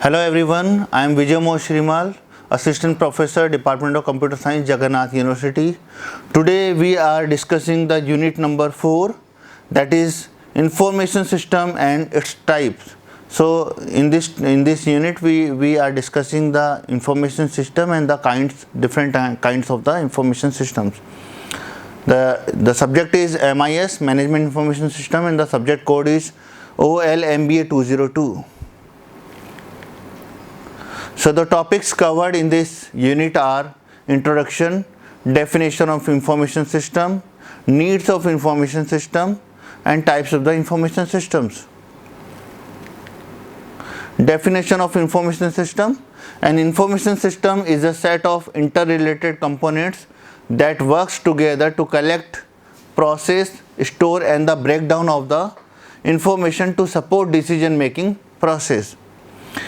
Hello everyone, I am Vijay Mo Shrimal, Assistant Professor, Department of Computer Science, Jagannath University. Today we are discussing the unit number 4, that is information system and its types. So in this unit we are discussing the information system and the different kinds of the information systems. The subject is MIS, Management Information System, and the subject code is OLMBA 202. So the topics covered in this unit are introduction, definition of information system, needs of information system, and types of the information systems. Definition of information system. An information system is a set of interrelated components that works together to collect, process, store, and the breakdown of the information to support decision making process.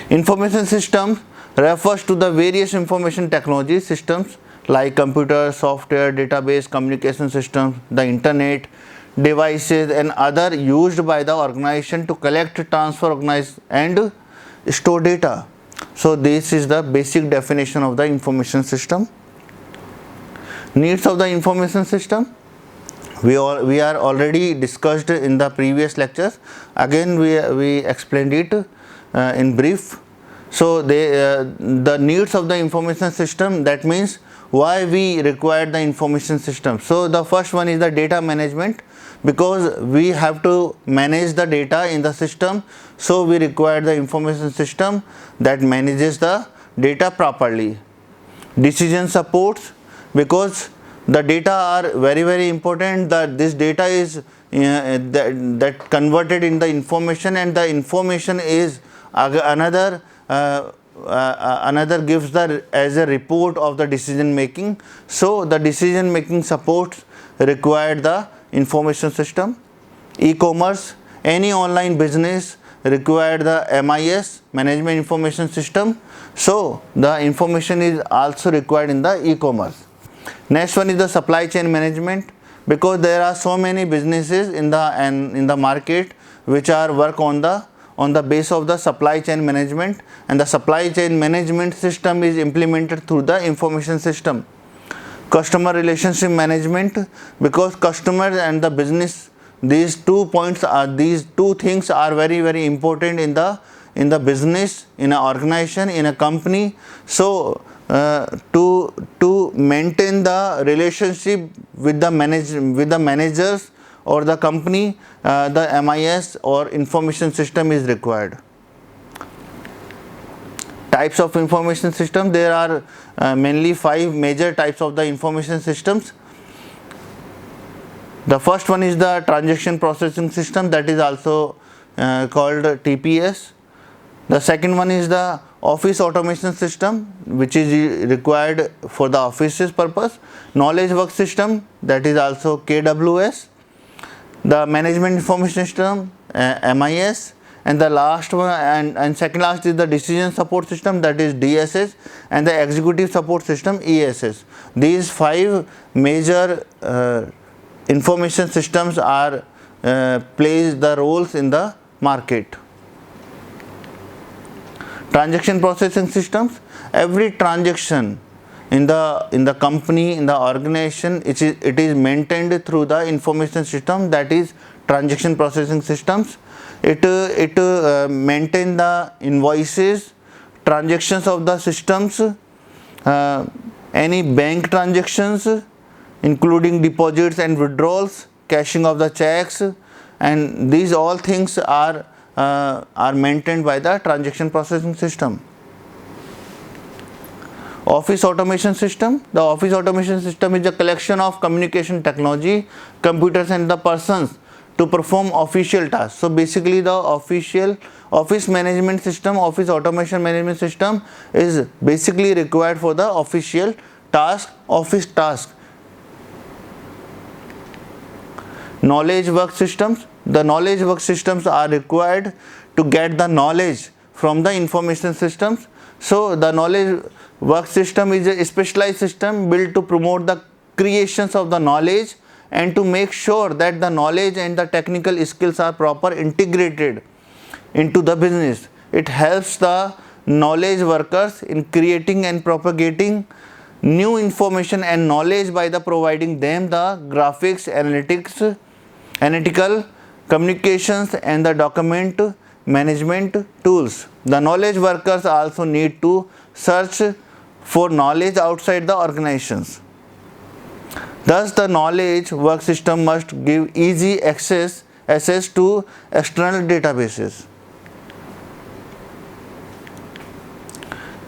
Information systems refers to the various information technology systems like computer, software, database, communication systems, the internet, devices, and other used by the organization to collect, transfer, organize, and store data. So this is the basic definition of the information system. Needs of the information system. We are already discussed in the previous lectures. Again we explained it in brief. So the needs of the information system, that means why we require the information system. So the first one is the data management, because we have to manage the data in the system, so we require the information system that manages the data properly. Decision supports, because the data are very important, that this data is that converted in the information, and the information is another gives the as a report of the decision making. So the decision making supports required the information system. E-commerce, any online business required the MIS, Management Information System. So the information is also required in the e-commerce. Next one is the supply chain management, because there are so many businesses in the market which are work on the base of the supply chain management, and the supply chain management system is implemented through the information system. Customer relationship management, because customers and the business, these two things are very important in the business, in an organization, in a company. So to maintain the relationship with the managers or the company, the MIS or information system is required. Types of information system. There are mainly 5 major types of the information systems. The first one is the transaction processing system, that is also called TPS. The second one is the office automation system, which is required for the office's purpose. Knowledge work system, that is also KWS. The management information system, MIS, and the last one and second last is the decision support system, that is DSS, and the executive support system, ESS. These 5 major information systems are plays the roles in the market. Transaction processing systems. Every transaction in the company, in the organization, it is maintained through the information system, that is transaction processing systems. It maintain the invoices, transactions of the systems, any bank transactions including deposits and withdrawals, cashing of the checks, and these all things are maintained by the transaction processing system. Office automation system. The office automation system is a collection of communication technology, computers, and the persons to perform official tasks. So basically the office management system, office automation management system is basically required for the official task, office task. Knowledge work systems. The knowledge work systems are required to get the knowledge from the information systems. So the knowledge work system is a specialized system built to promote the creations of the knowledge and to make sure that the knowledge and the technical skills are proper integrated into the business. It helps the knowledge workers in creating and propagating new information and knowledge by the providing them the graphics, analytics, analytical communications and the document management tools. The knowledge workers also need to search for knowledge outside the organizations. Thus, the knowledge work system must give easy access to external databases.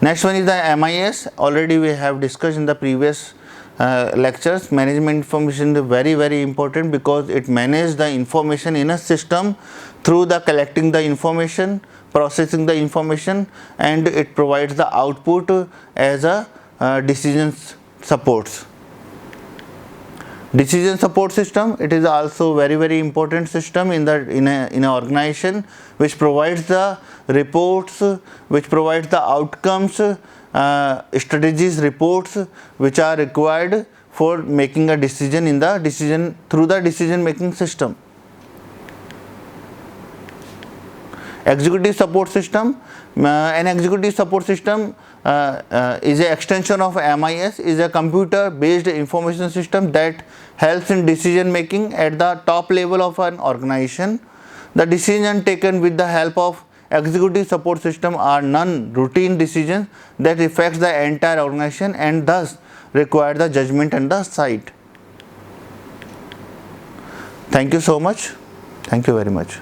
Next one is the MIS. Already we have discussed in the previous lectures. Management information is very important because it manages the information in a system through the collecting the information, processing the information, and it provides the output as a decisions supports. Decision support system, it is also very important system in an organization, which provides the reports, which provides the outcomes, strategies reports which are required for making a decision through the decision making system. Executive support system, an executive support system is an extension of MIS, is a computer based information system that helps in decision making at the top level of an organization. The decision taken with the help of executive support system are non-routine decisions that affects the entire organization and thus require the judgment and the sight. Thank you so much. Thank you very much.